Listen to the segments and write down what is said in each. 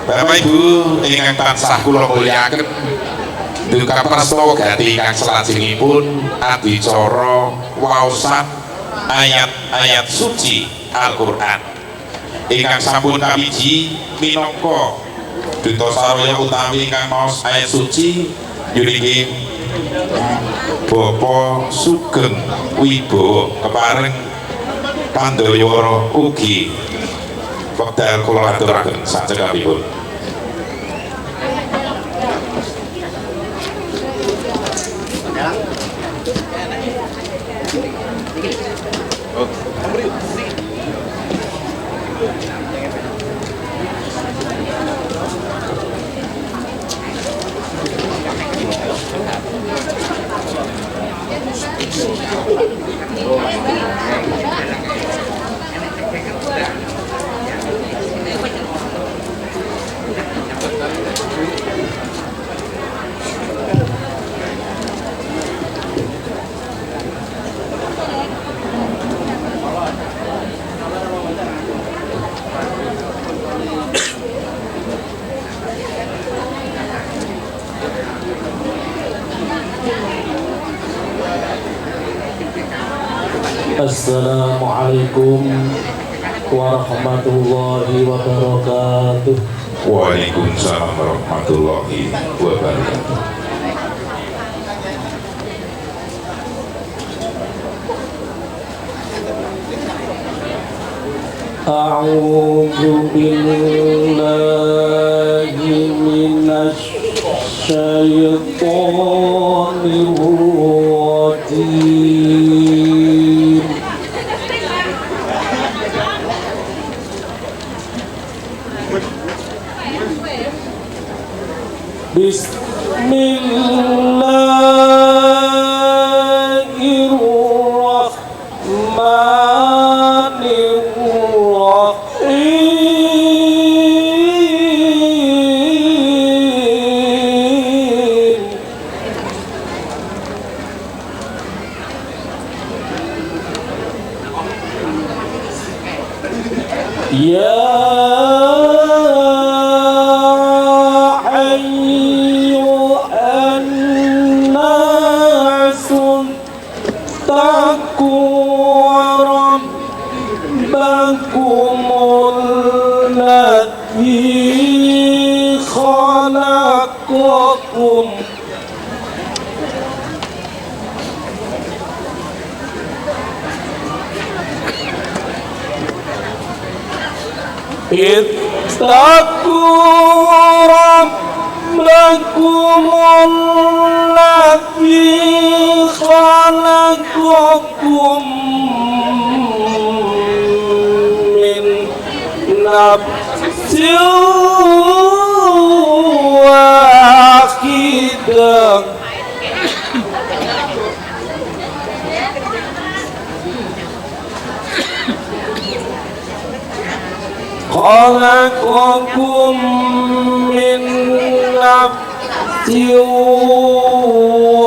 Bapak Ibu ingkang tansah kula mulyakaken, duka prastawa gati ingkang salajengipun adicara waosan ayat-ayat suci Al-Qur'an ingkang sampun kapiji minangka duta saraya utawi ingkang maos ayat suci yuniki Bapak Sugeng Wibowo kepareng Pandayawara ugi wekdal kula aturaken sacekalipun. Assalamualaikum warahmatullahi wabarakatuh. Waalaikumsalam warahmatullahi wabarakatuh. A'udzu billahi minasy syaithanir rajim. Ittaqu rabbakumul ladzi khalaqakum min nafsin wahidah. Khalaqakum min nafsin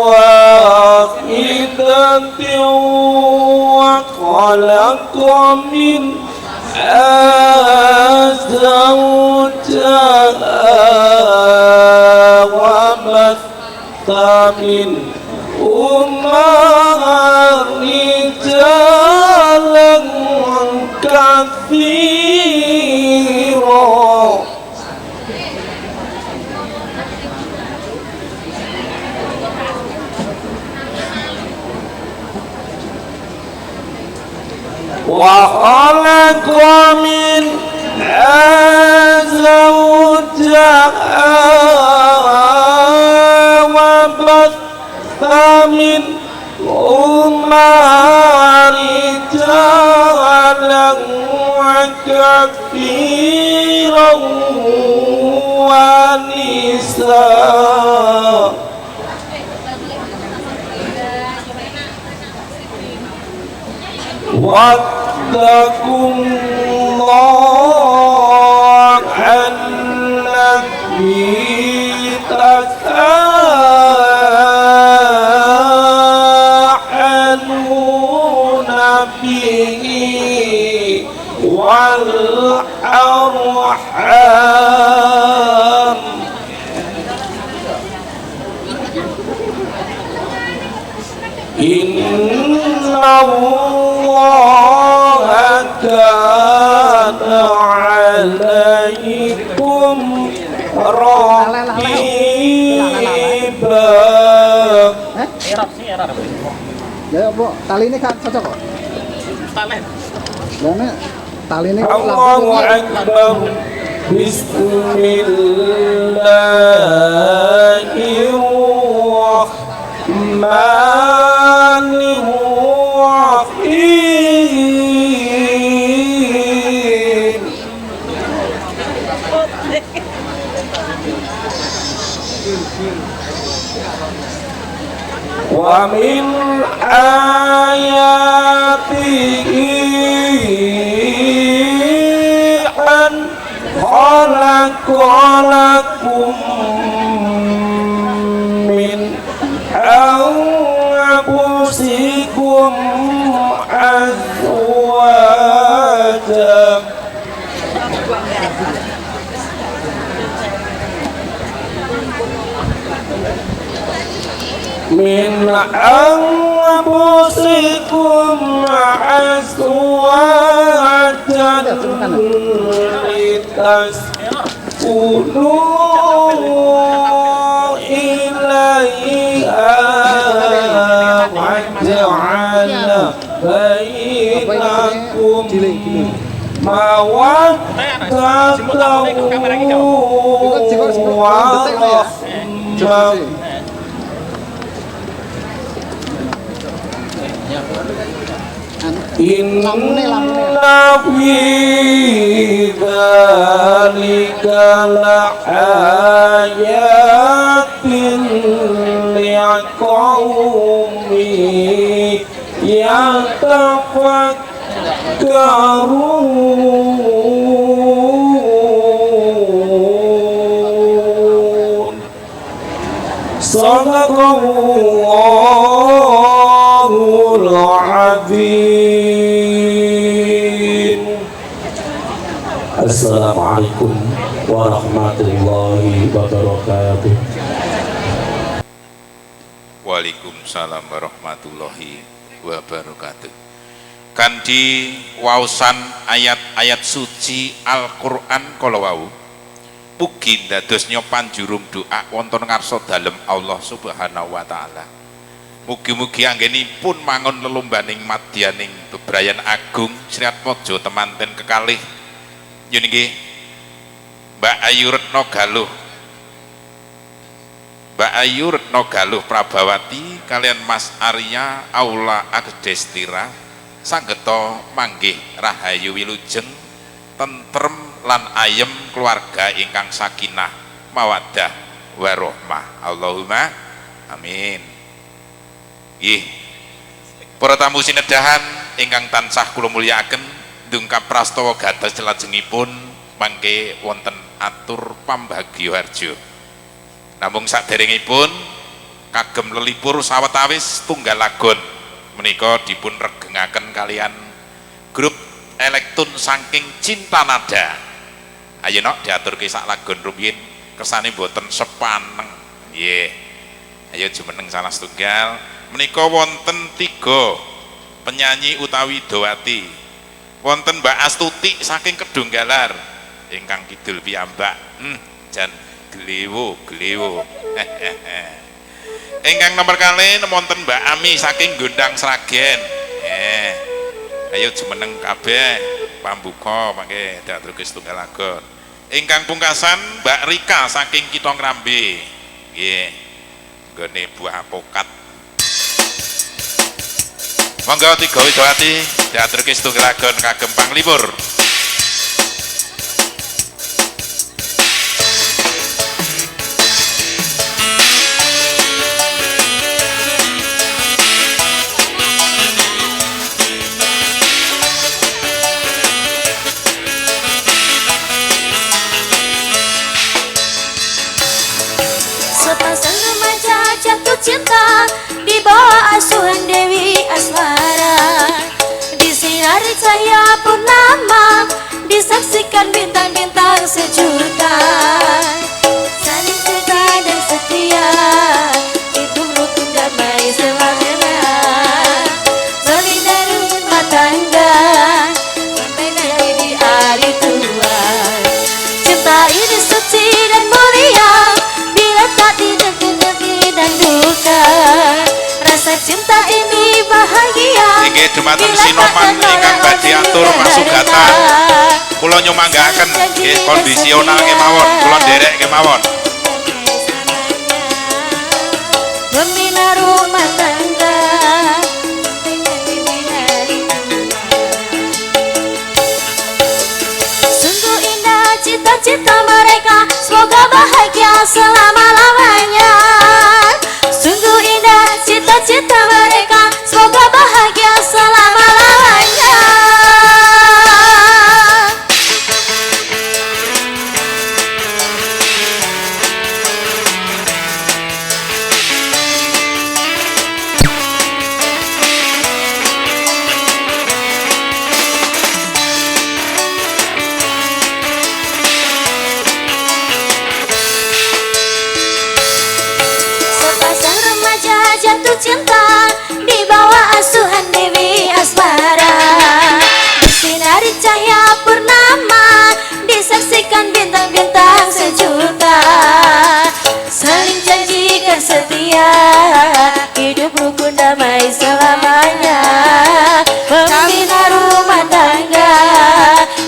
wahidatin wa khalaqa minha zawjaha wa batha minhuma rijalan katsiran. Wa khalaqa minha zawjaha wa batha minhuma rijalan kathiran wa nisaa. Wattaqullaha alladzi tasaaluna bihi wal arham. الله كان عليكم رقيبا. Ya, Bu, tali ini kan cocok kok. Dan tali ini Allahu Akbar. Bismillahirrahmanirrahim. Wa min ayatihi an khalaqalakum min anfusikum azwajan min anfusikum azwajan litaskunu ilaiha wa ja'ala bainakum mawaddatan wa rahmah. Inna fi dzalika laayatin liqaumin yatafakkarun. Sadaqallahul azim. Assalamualaikum warahmatullahi wabarakatuh. Waalaikumsalam warahmatullahi wabarakatuh. Kanthi waosan ayat-ayat suci Al-Qur'an kala wau mugi dados nyopan jurum doa wonten ngarsa dalem Allah Subhanahu wa taala. Mugi-mugi anggenipun mangun lelombaning madyaning bebrayan agung Sri Atmaja temanten kekalih yen nggih Mbak Ayu Retno Galuh, Mbak Ayu Retno Galuh Prabawati kalian Mas Arya Aula Agdestira sanggeta manggih rahayu wilujeng tentrem lan ayem keluarga ingkang sakinah mawaddah warahmah. Allahumma amin. Nggih. Para tamu sinedahan ingkang tansah kula mulyakaken ndungkap prastawa gatos lajengipun mangke wonten atur pambagya harja. Namung saderengipun kagem lelipur sawetawis tunggal lagon menika dipun regengaken kalian grup Elektun saking Cinta Nada. Ayo nok diaturke sak lagon rumiyin kersane mboten sepaneng. Nggih. Ayo jumeneng salah setunggal. Menika wonten 3 penyanyi utawi dawati. Wonten Mbak Astuti saking Kedunggalar ingkang kidul piyambak. Jan glewo. Ingkang nomor kalih wonten Mbak Ami saking Gondang Sragen. Ayo jumeneng kabeh pambuka mangke diaturke setunggal lagon. Ingkang pungkasan Mbak Rika saking Kitong Rambe. Nggih. Nggone buah apokat. Monggo 3 widowati diaturke setunggal lagon kagem panglipur. Jatuh cinta di bawah asuhan Dewi Asmara, disinari cahaya purnama, disaksikan bintang-bintang sejuta, saling cinta dan setia, hidup rukun damai selamanya. Solidaritas ini suci dan mulia, bila tak didengki dan duka. Rasa cinta ini bahagia. Inggih dumateng Sinoman ingkang badhe atur pasugatan. Kula nyumanggaken nggih kondisional kemawon, kula nderek kemawon. Membina rumah tangga. Sungguh indah cita-cita mereka, semoga bahagia selama-lamanya. Sungguh indah cita-cita mereka, semoga bahagia selama-lamanya. Sepasang remaja jatuh cinta di bawah asuhan Dewi Asmara. Bersinari cahaya purnama, disaksikan bintang-bintang sejuta. Saling janjikan setia, hidup rukun damai selamanya. Membina rumah tangga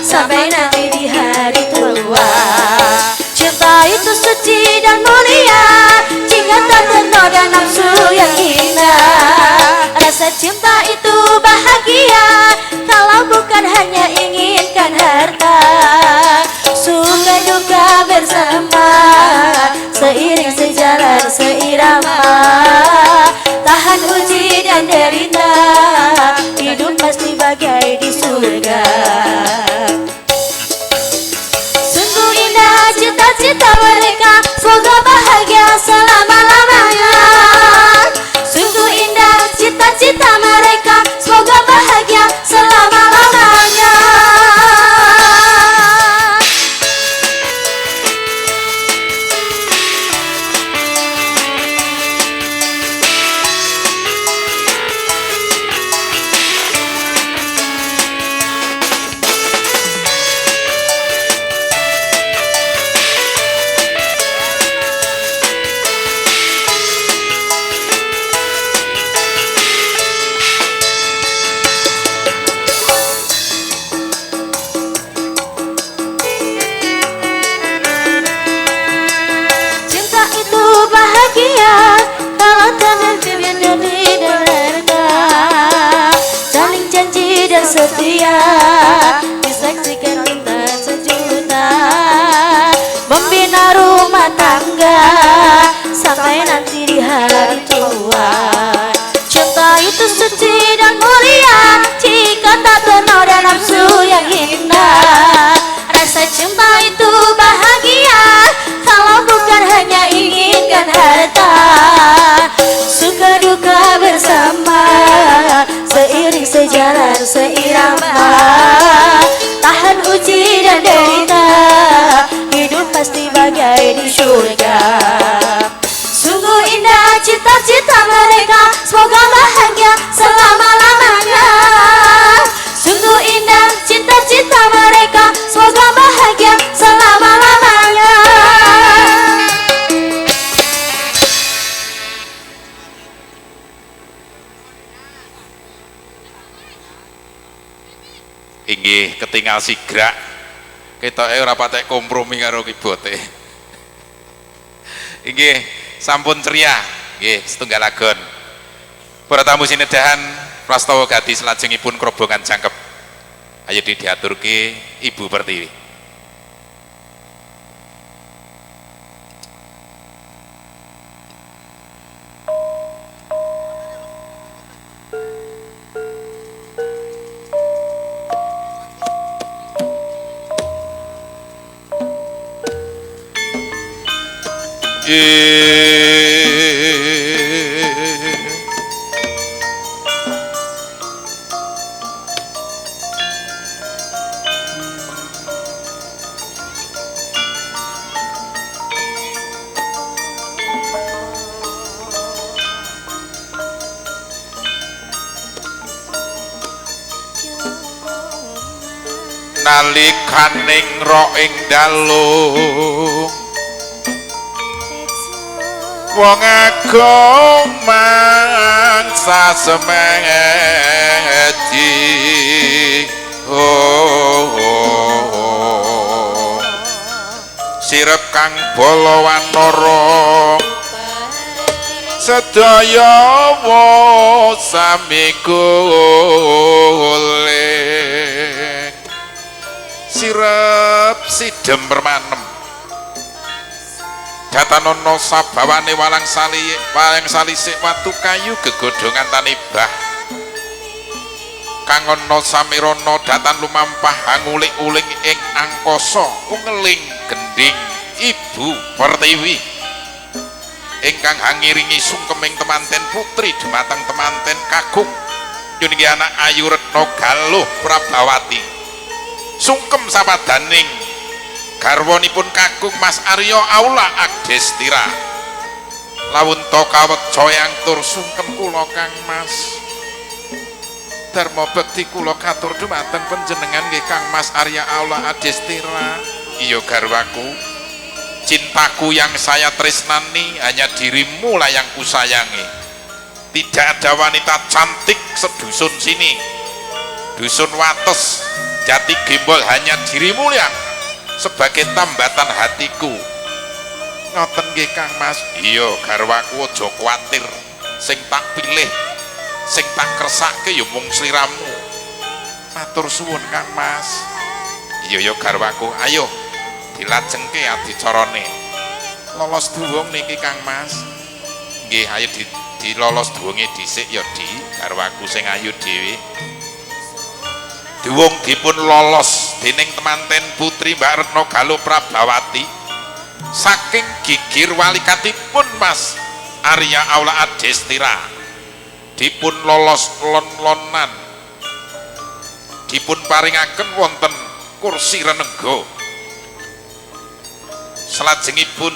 sampai nanti di hari tua. Cinta itu suci dan mulia, jika tak ternoda nafsu yang hina. Rasa cinta itu bahagia, kalau bukan hanya inginkan harta. Suka duka bersama, seiring sejalan seirama. Tahan uji dan derita, hidup pasti bagai di surga. Sungguh indah cita-cita mereka, semoga bahagia selama-lamanya. Sungguh indah cita-cita mereka, semoga bahagia selama-lamanya. Cinta itu bahagia, kalau tak berpihak dari derita. Saling janji dan setia, disaksikan bintang sejuta. Membina rumah tangga sampai nanti di hari tua. Cinta itu suci dan mulia, jika tak ternoda nafsu yang hina. Rasa cinta itu bahagia, kalau bukan hanya inginkan harta. Suka duka bersama, seiring sejalan seirama. Tahan uji dan derita, hidup pasti bagai di surga. Sungguh indah cita-cita mereka, semoga bahagia selama-lamanya. Sungguh indah cita-cita mereka, semoga bahagia selama-lamanya. Inggih ketinggal sigrak. Ketoke ora patek kompromi karo kibote. Inggih sampun ceria. Nggih setunggal agon. Para tamu sinedahan prastawa gadis lajengipun krobongan jangkep. Ayo diaturke Ibu Pertiwi. Nalikaning ro ing dalu wong agung mangsa semedi sirep kang bala wanara sedaya sami golek sirep sidem permanem datanono sabawane walang salisik watu kayu gegodhongan tanibah kang ana samirana datan lumampah hangulik-uling ing angkasa ungeling gending Ibu Pertiwi ingkang hangiringi sungkeming temanten putri dumateng temanten kagung yuniki anak Ayu Retno Galuh Prabawati sungkem sapadaning garwanipun kagung Mas Arya Aula Agdestira lawun to kawecayang tur sungkem kula Kang Mas Dharma bekti kula katur dumateng panjenengan nggih Kang Mas Arya Aula Agdestira. Iya garwaku, cintaku yang saya tresnani hanya dirimu lah yang kusayangi. Tidak ada wanita cantik sedusun sini, dusun Wates, Jati Gembol, hanya dirimu yang sebagai tambatan hatiku. Ngoten nggih Kang Mas. Iya garwaku, aja kuwatir, sing tak pilih, sing tak kersake ya mung sliramu. Matur suwun Kang Mas. Iya ya garwaku, ayo dilajengke adicarane. Lolos duwung niki Kang Mas. Nggih, ayo dilolos duwunge dhisik ya Di, garwaku sing ayu dhewe. Duwung dipun lolos dening temanten putri Mbak Retno Galuh Prabawati saking gigir walikatipun Mas Arya Aula Agdestira. Dipun lolos lon-lonan, dipun paringaken wonten kursi renega. Salajengipun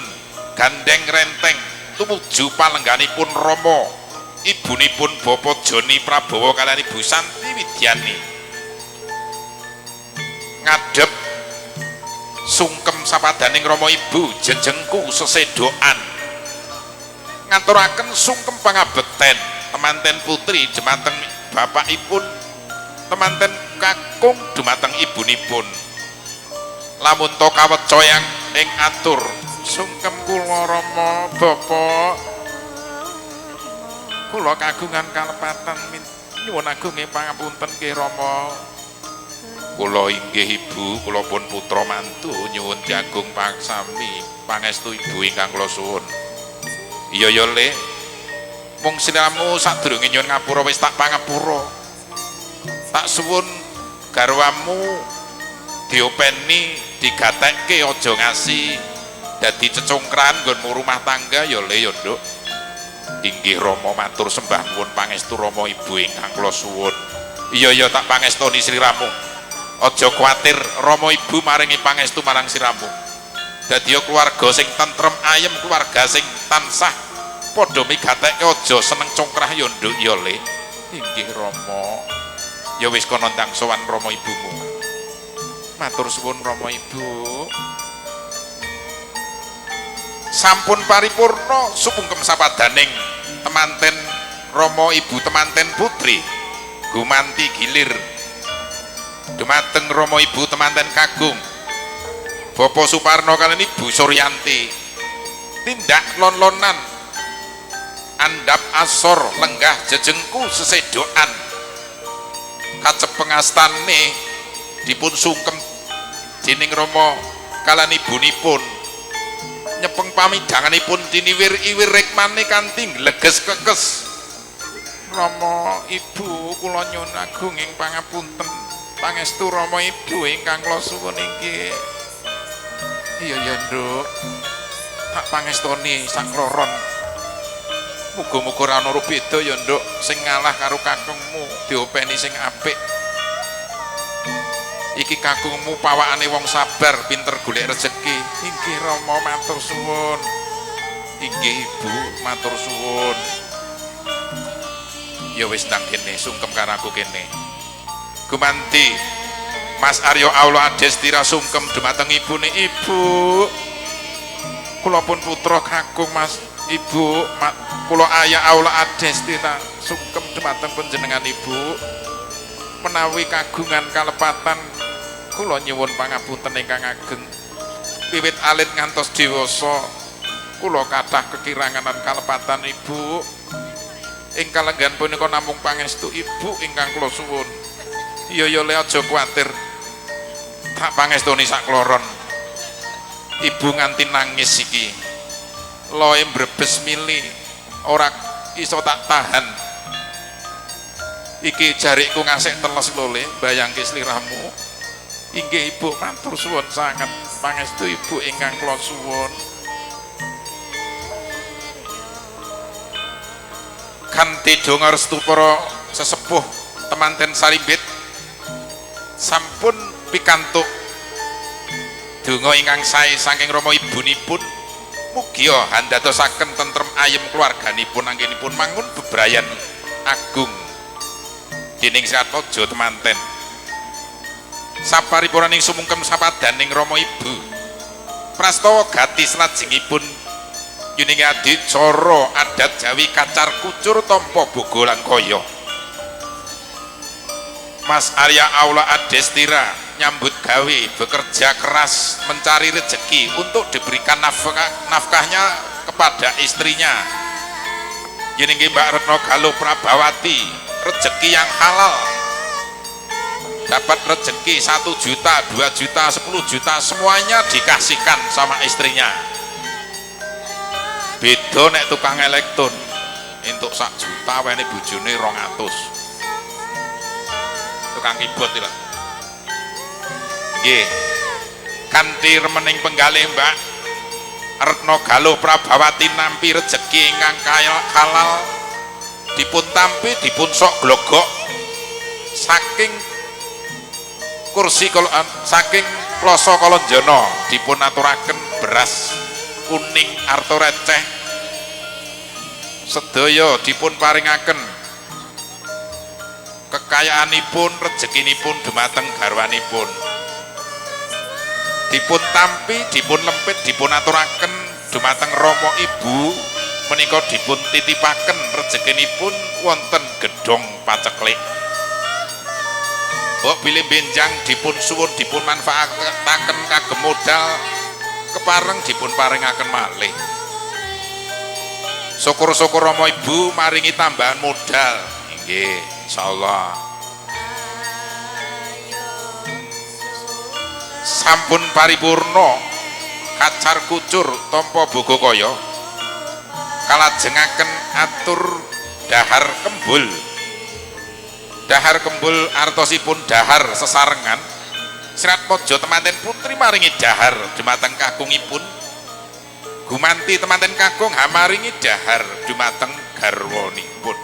gandeng renteng tumuju palengganipun Rama, ibunipun Bapak Joni Prabowo kaliyan Ibu Santi Widyani. Ngadhep sungkem sapadaning Rama Ibu jejengku sesedokan. Ngaturaken sungkem pangabekten temanten putri dumateng bapakipun, temanten kakung dumateng ibunipun. Lamun to kawecayang ing atur sungkem kula Rama Bapak, kula kagungan kalepatan nyuwun agung ing pangapunten nggih Rama. Kula inggih Ibu, kula pun putra mantu nyuwun jagung pangsami pangestu Ibu ingkang kula suwun. Iya ya Le, mung sliramu sadurunge nyuwun ngapura wis tak pangapura. Tak suwun garwamu diopeni digatekke aja ngasi dadi cecungkran nggonmu rumah tangga ya Le ya Nduk. Inggih Rama, matur sembah nuwun pangestu Rama Ibu ingkang kula suwun. Iya ya tak pangestoni sliramu. Aja kuwatir, Rama Ibu maringi pangestu marang sliramu. Dadi keluarga sing tentrem ayem, keluarga sing tansah padha migatekke aja seneng congkrah ya Nduk ya Le. Inggih Rama. Ya wis kono ndang sowan Rama Ibumu. Matur suwun Rama Ibu. Sampun paripurna supungkem sapadaning temanten Rama Ibu temanten putri gumanti gilir dumateng Rama Ibu temanten kagung Bapak Suparno kaliyan Ibu Suryanti. Tindak lon-lonan andap asor lenggah jejengku sesedokan kacepengastane dipun sungkem dening Rama kaliyan ibunipun. Nyepeng pamidanganipun diniwir-iwir rikmane kanthi gleges kekes. Rama Ibu kula nyuwun agung ing pangapunten pangestu Rama Ibu ingkang kula suwun inggih. Iya ya Nduk, tak pangestoni sak roron. Muga-muga ora ana beda ya Nduk sing ngalah karo kakungmu, diopeni sing apik. Iki kakungmu pawakane wong sabar, pinter golek rezeki. Inggih Rama, matur suwun. Inggih Ibu, matur suwun. Ya wis nang kene sungkem karo aku kene. Gumanti Mas Arya Aula Agdestira sungkem dumateng ibune Ibu. kula pun putra kakung Mas Ibu, kula ayah Aula Adestina sungkem dumateng panjenengan Ibu, menawi kagungan kalepatan kula nyuwun pangapunten ingkang ageng. Wiwit alit ngantos dewasa kula kathah kekirangan kalepatan Ibu. Ing kalenggan punika namung pangestu Ibu ingkang kula suwun. Iya le aja kuwatir. Tak pangestuni sak kloron. Ibu nganti nangis iki. Loe mbrebes mili ora iso tak tahan. Iki jarikku ngasik teles lho Le, bayangke sliramu. Inggih Ibu matur suwun sanget pangestu Ibu ingkang kula suwun. Kanthi donga restu para sesepuh temanten Sarimbit sampun pikantuk donga ingkang sae saking Rama Ibunipun, mugi handadosaken tentrem ayem keluarganipun anggenipun mangun bebrayan agung dening Sratmaja temanten. Saparipuraning sumungkem sapadaning Rama Ibu prastawa gati salajengipun yuning adicara adat Jawi kacar kucur tampa bogo lan kaya. Mas Arya Aula Adestira nyambut gawe bekerja keras mencari rezeki untuk diberikan nafkahnya kepada istrinya yuning Mbak Retno Galuh Prabawati, rezeki yang halal, dapat rezeki 1 juta, 2 juta, 10 juta, semuanya dikasihkan sama istrinya. Beda nek tukang elektron entuk 1 juta wene bojone 200. Tukang keyboard lho. Nggih. Kanthi remening penggalih Mbak Retno Galuh Prabawati nampi rezeki ingkang halal dipun tampi dipun sok glogok saking kursi saking Ploso Kolonjono dipun aturaken beras kuning arto receh sedaya dipun paringaken kekayaanipun rezekinipun dumateng garwanipun dipun tampi dipun lempit dipun aturaken dumateng Rama Ibu menika dipun titipaken rezekinipun wonten gedhong paceklik. Mbok bilih benjang dipun suwun dipun manfaataken kagem modal kepareng dipun paringaken malih. Syukur-syukur Rama Ibu maringi tambahan modal. Nggih, insyaallah. Sampun paripurna kacar kucur tampa bogo kaya. Kalajengaken atur dahar kembul. Dahar kembul artosipun dahar sesarengan. Sratmaja temanten putri maringi dahar dumateng kakungipun. Gumanti temanten kakung maringi dahar dumateng garwanipun.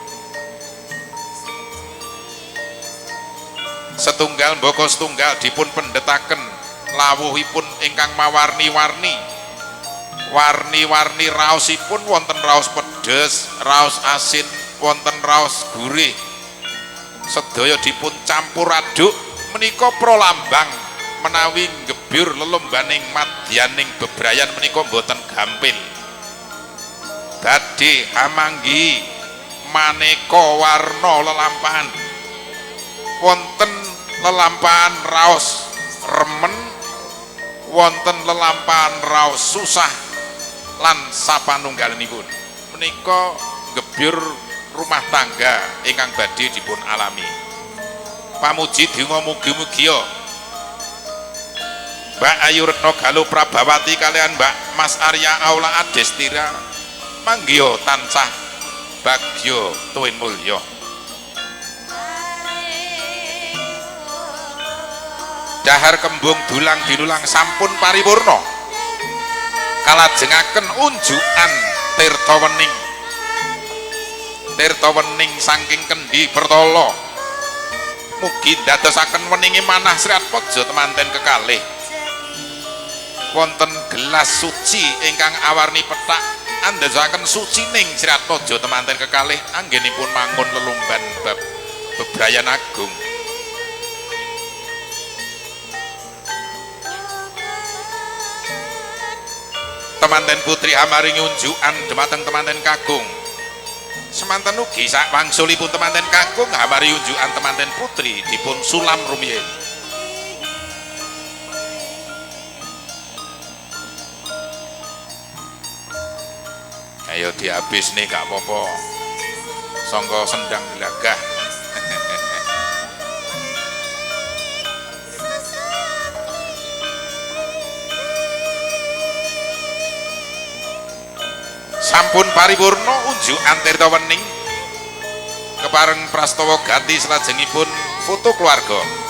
Setunggal mbaka setunggal dipun pendhetaken lawuhipun ingkang mawarni-warni. Warni-warni raosipun wonten raos pedes, raos asin, wonten raos gurih. Sedaya dipun campur aduk menika pralambang menawi gebyur lelombaning madyaning bebrayan menika boten gampil. Badhe amanggi maneka warna lelampahan. Wonten lelampahan raos remen, wonten lelampahan raos susah lan sapanunggalipun. Menika gebyur rumah tangga ingkang badhe dipun alami. Pamuji donga mugi-mugi Mbak Ayu Retno Galuh Prabawati kalian Mbak Mas Arya Aula Adestira manggih tansah bagya tuwin mulya. Dahar kembung dulang dinulang sampun paripurna. Kalajengaken unjukan tirta wening. Tirta wening saking Kendi Bertala. Mugi dadosaken weningi manah Sratmaja temanten kekalih. Wonten gelas suci ingkang awarni pethak andhesaken sucining Sratmaja temanten kekalih anggenipun mangun lelumban bab bebrayan agung. temanten putri amaring unjukan dumateng temanten kakung. Semanten ugi sak wangsulipun temanten kakung hamari unjukan temanten putri dipun sulam rumiyin. Ayo dihabis nih gak apa-apa. Sangka sendang dilagah. Sampun paripurna unjukan tirta wening kepareng prastawa ganti salajengipun foto keluarga.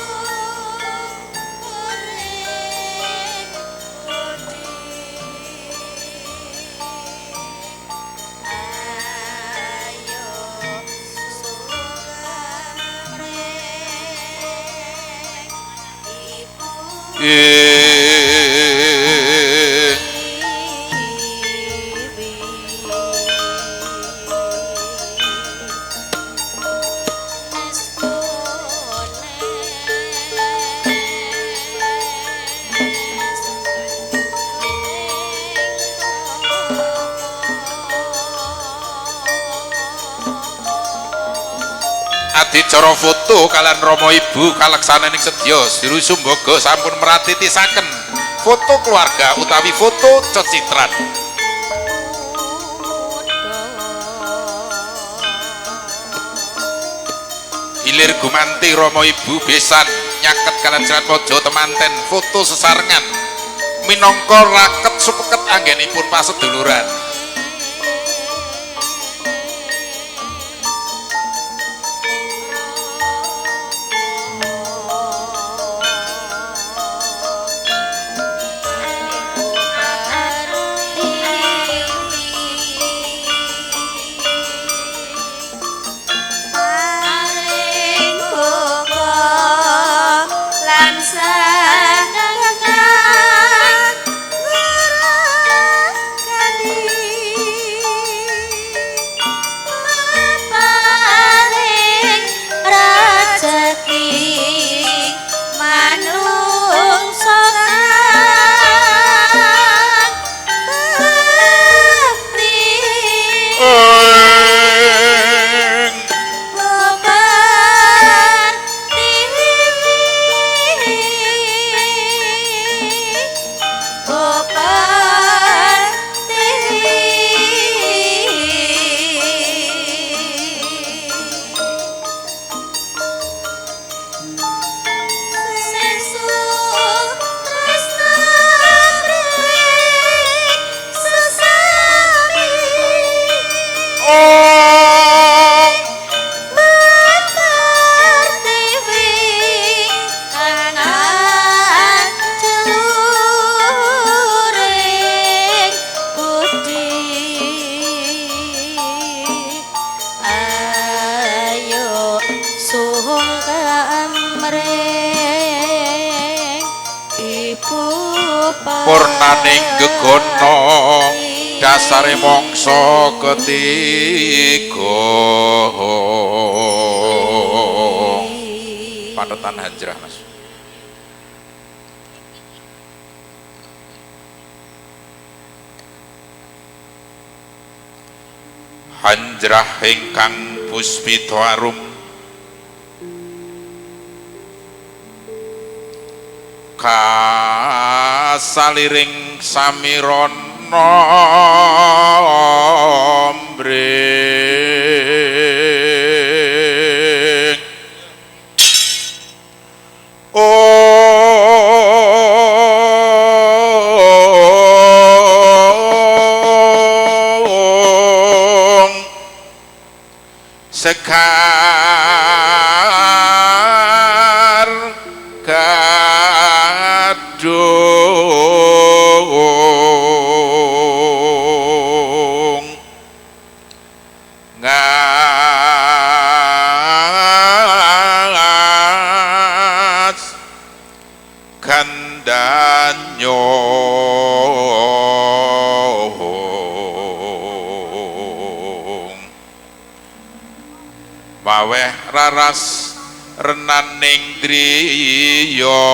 Adicara foto kalian Rama Ibu kaleksanening sedya Siru Sumbaga sampun meratitisaken foto keluarga utawi foto cecitran. Hilir gumanti Rama Ibu besan nyaket kalian Serat Mojo temanten foto sesarengan minangka raket supeket anggenipun paseduluran. Purnaning gegono dasare mangsa ketiga panetan Hanjrah Mas. Hanjrah ingkang puspita arum kasaliring samirana mbreng sekar kadung ngas kandanyo maweh raras renaning driya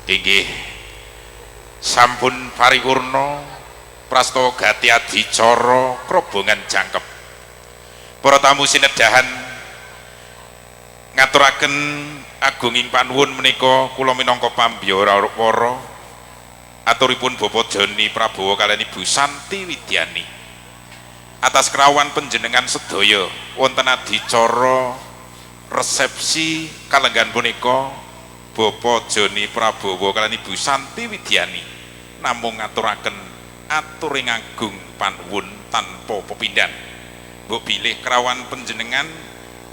Inggih sampun paripurna prastawa gati adicara krobongan jangkep. Para tamu sinedahan ngaturaken agunging panuwun menika kula minangka pambyara para aturipun Bapak Joni Prabowo kaliyan Ibu Santi Widyani atas kerawan panjenengan sedaya wonten adicara resepsi kalenggan punika. Bapak Joni Prabowo kaliyan Ibu Santi Widyani namung ngaturaken aturing agung panuwun tanpa pepindhan. Mbok bilih kerawan panjenengan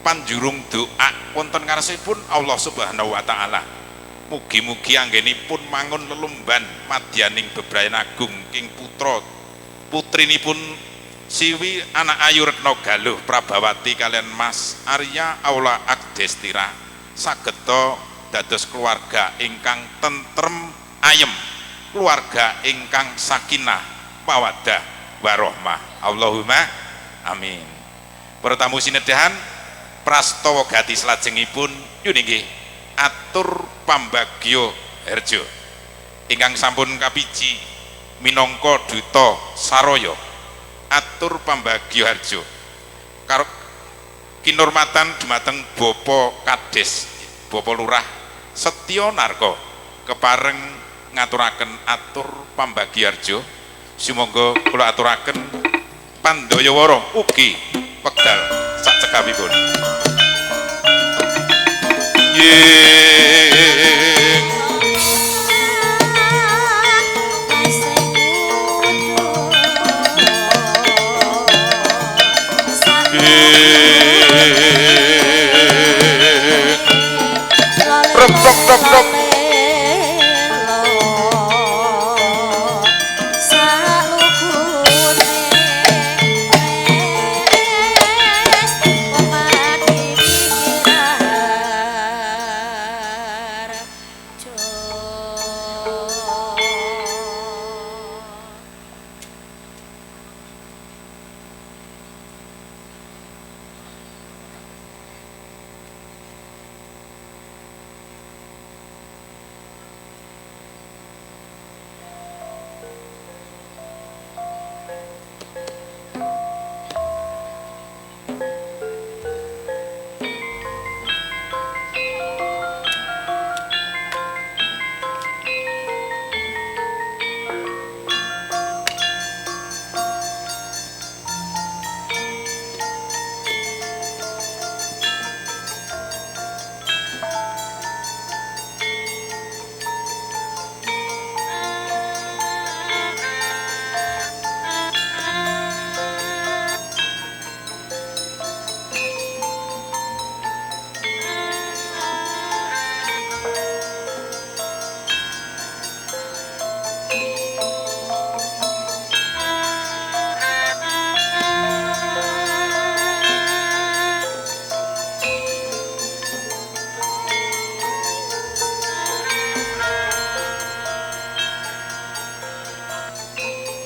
panjurung doa wonten ngarsipun Allah Subhanahu wa taala. Mugi-mugi anggenipun mangun lelumban madyaning bebrayan agung king putra putrinipun Siwi anak Ayu Retno Galuh Prabawati kalian Mas Arya Aula Agdestira sageta dados keluarga ingkang tentrem ayem, keluarga ingkang sakinah mawaddah warahmah. Allahumma amin. Para tamu sinedahan prastawa gati salajengipun yuninggi atur pambagyo herjo ingkang sampun kapiji minangka duta saraya atur pambagyo harjo karo kinurmatan dumateng Bapak Kades Bapak Lurah Setyo Narko kepareng ngaturaken atur pambagi harjo sumangga kula aturaken Pandayawara ugi wekdal sak cekapipun. Rok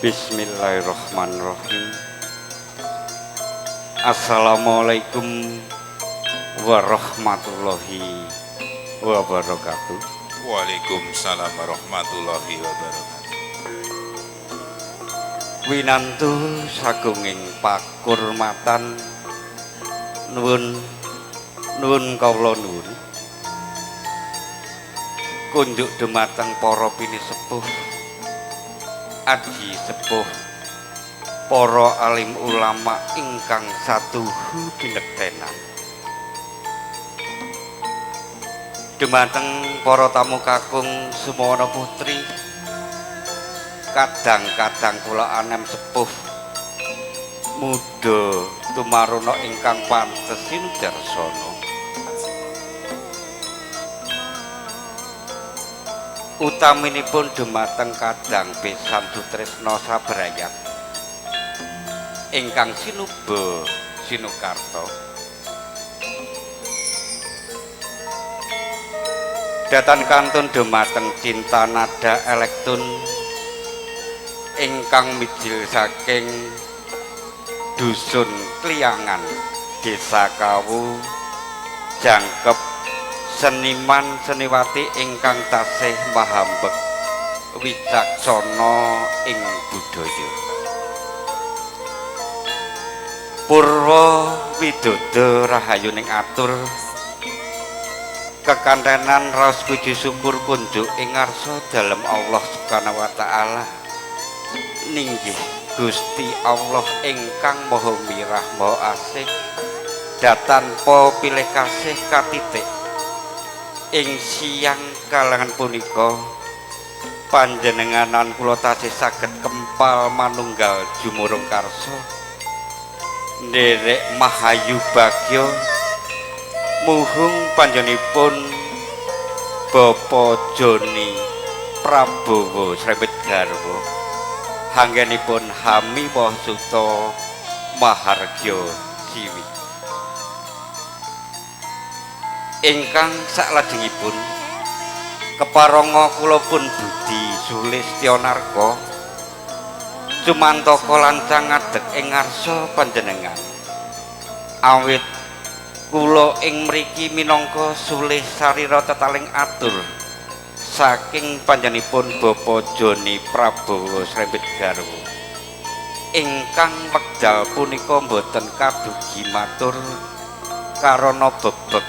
Bismillahirrahmanirrahim. Assalamualaikum warahmatullahi wabarakatuh. Waalaikumsalam warahmatullahi wabarakatuh. Winantu sagunging pakurmatan nuwun kawula nuwun kunjuk dumateng para pinisepuh aji sepuh para alim ulama ingkang satuhu binektenan dumateng para tamu kakung Sumono Putri kadang-kadang kula anem sepuh muda tumaruna ingkang pantes sinudarsana utaminipun dumateng kadang besan Sutresna Sabrayat ingkang sinuba sinukarta datan kantun dumateng Cinta Nada Elektun ingkang mijil saking dusun Kliangan Desa Kawu jangkep seniman seniwati ingkang tasih mahambek wicaksana ing budaya purwa widodo rahayuning atur kekantenan raos puji syukur kunjuk ing ngarsa dalem Allah Subhanahu wa taala ninggih Gusti Allah ingkang Maha Mirah Maha Asih datanpa pilih kasih katitik ing siang kalangan punika panjenenganan kula tasih saged kempal manunggal jumurung karsa nderek mahayu bagya muhung panjenenganipun Bapa Joni Prabowo Srembet Garwa hanggenipun Hami Wahsuta Mahargya Siwi ingkang saklajengipun keparonga kula pun Budi Sulistionarko cumantaka lancang ngadeg ing ngarsa panjenengan awit kula ing mriki minangka sulih sarira tetaling atur saking panjenenganipun Bapa Joni Prabowo Srembet Garwa ingkang wekdal punika boten kadugi matur karana bebek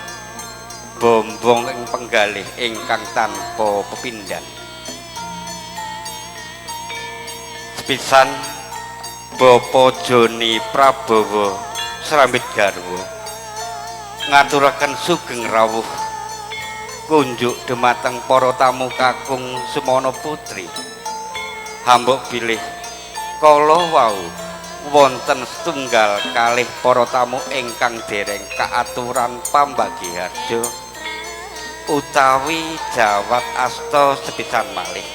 bombong ing penggalih ingkang tanpa pepindhan sepisan Bapa Joni Prabowo Srembet Garwa ngaturaken sugeng rawuh kunjuk dumateng para tamu kakung Semana Putri hambuk bilih kala wau wonten setunggal kalih para tamu ingkang dereng kaaturan pambagiharja utawi jawat asta sepisan malih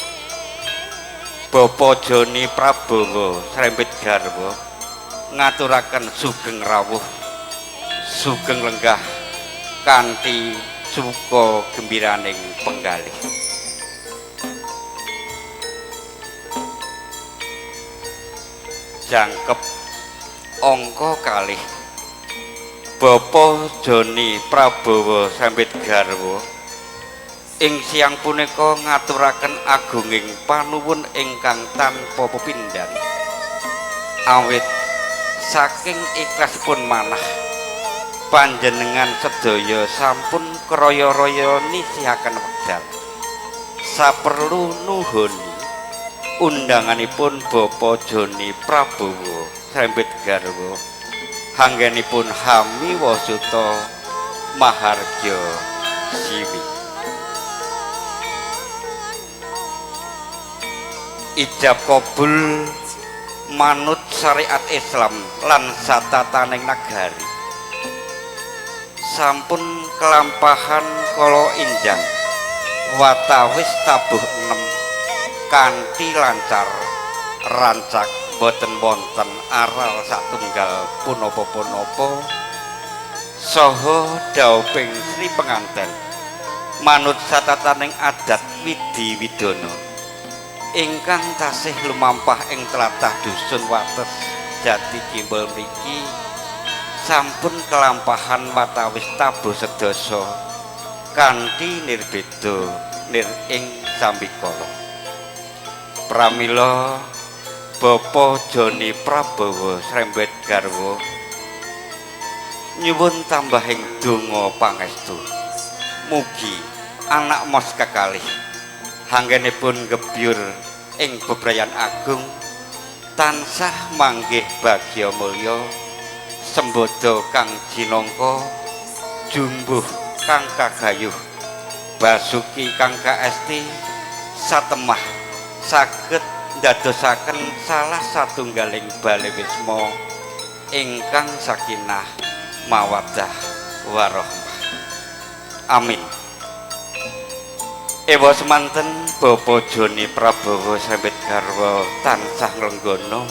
Bapa Joni Prabowo Srembet Garwa ngaturaken sugeng rawuh sugeng lenggah kanthi suka gembiraning penggalih jangkep angka kalih Bapa Joni Prabowo Srembet Garwa ing siang punika ngaturaken agunging panuwun ingkang tanpa pepindhan awit saking ikhlasipun manah panjenengan sedaya sampun kraya-raya nisihaken wekdal saperlu nuhuni undanganipun Bapa Joni Prabowo Srembet Garwa hanggenipun Hami Wasuta Mahargya Siwi ijab kabul manut syariat Islam lan satataning nagari sampun kelampahan kala injang watawis tabuh 6 kanthi lancar rancak boten wonten aral satunggal punapa-punapa saha dauping Sri penganten manut satataning adat widi widana ingkang tasih lumampah ing tlatah dusun Wates Jati Kimbul mriki sampun kelampahan watawis tabuh sedasa kanthi nirbeda nir ing sambikala pramila Bapa Joni Prabowo Srembet Garwa nyuwun tambahing donga pangestu mugi anak mos kekalih hanggenipun gebyur ing bebrayan agung tansah manggih bagya mulya sembodo kang jinangka jumbuh kang kagayuh basuki kang kaesti satemah saged ndadosaken salah satunggaling bale wisma ingkang sakinah mawaddah warahmah amin Ewa semanten Bapak Joni Prabowo sambet garwa tansah nglenggono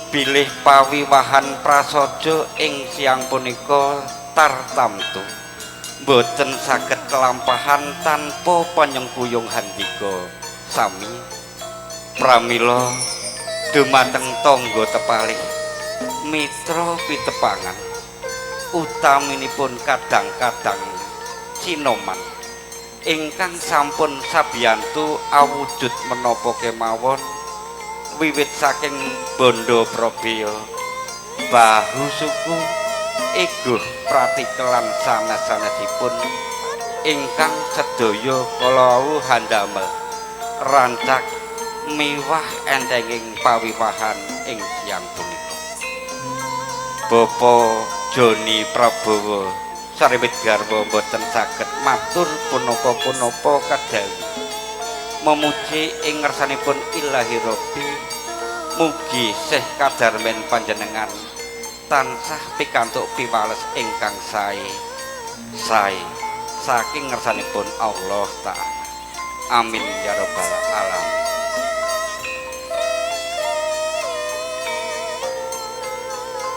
bilih pawiwahan prasaja ing siang punika tartamtu boten saged kelampahan tanpa panyengkuyung handika sami pramila dumateng tangga tepalih mitra pitepangan utaminipun kadang-kadang Sinoman ingkang sampun sabiyantu awujud menapa kemawon wiwit saking bondo probya bahu suku eguh pratikelan sanes-sanesipun ingkang sedaya kala handamel rancak miwah entenging pawiwahan ing siang punika. Bapak Joni Prabowo sarewit garwa boten saged matur punapa-punapa kadhawi memuji ing ngarsanipun Ilahi Rabbi mugi sih kadarmen panjenengan tansah pikantuk piwales ingkang sae saking ngarsanipun Allah Ta'ala. Amin ya rabbal alamin.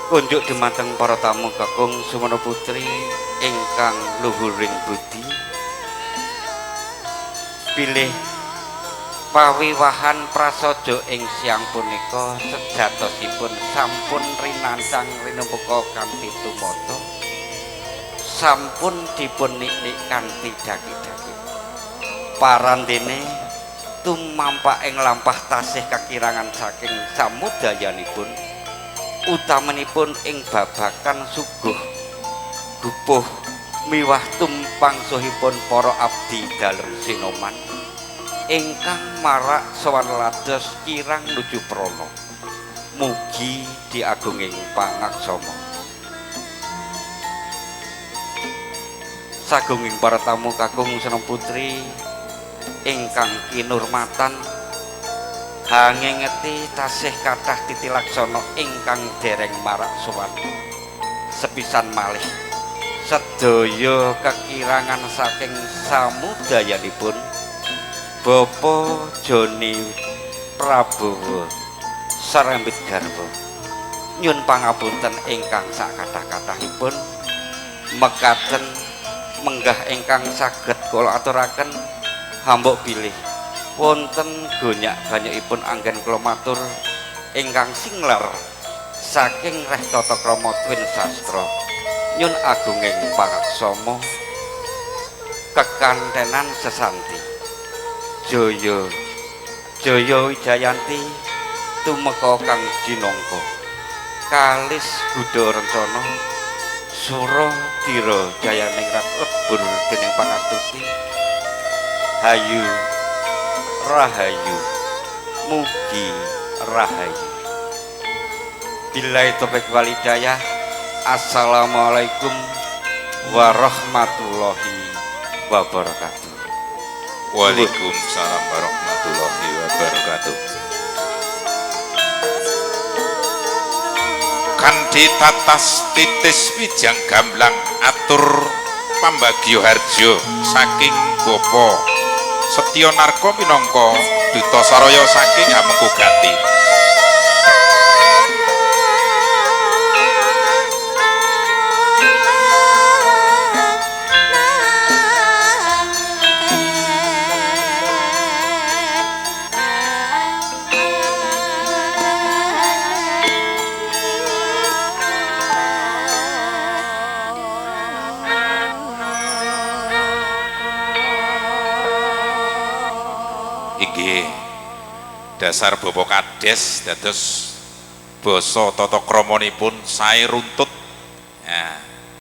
Kunjuk dumateng para tamu kakung Sumana Putri ingkang luhuring budi pilih pawiwahan prasaja ing siang punika sejatosipun sampun rinancang rinumbuka kanthi tumata sampun dipun niknik kanthi daki-daki parandene tumampak ing lampah tasih kekirangan saking samudayanipun utamanipun ing babakan suguh gupuh miwah tumpang sohipun para abdi dalem Sinoman ingkang marak sowan lados kirang nuju prana mugi diagunging pangaksama. Sagunging para tamu kakung Sumana Putri ingkang kinurmatan hangengeti tasih kathah titilaksana ingkang dereng marak sowan sepisan malih sedaya kekirangan saking samudayanipun Bapak Joni Prabowo sarembit garwa nyun pangapunten ingkang sakathah-kathahipun mekaten menggah ingkang saged kula aturaken hambuk bilih wonten gonyak-ganyakipun anggen kula matur ingkang singler saking Reh Tata Krama Twin Sastra nyun agunging pangaksama kekantenan sesanti Jaya Jaya Wijayanti tumeka kang jinangka kalis Buddha rencana sura dira jayaning lebur dening pangastuti hayu rahayu mugi rahayu. Billahi taufiq wal hidayah. Assalamualaikum warahmatullahi wabarakatuh. Waalaikumsalam warahmatullahi wabarakatuh. Kanthi tatas titis wijang gamblang atur pambagio harjo saking Bapa Setya Narka minangka duta saraya saking Hamengkugati. Dasar Bapak Kades dados basa tata kramanipun sae runtut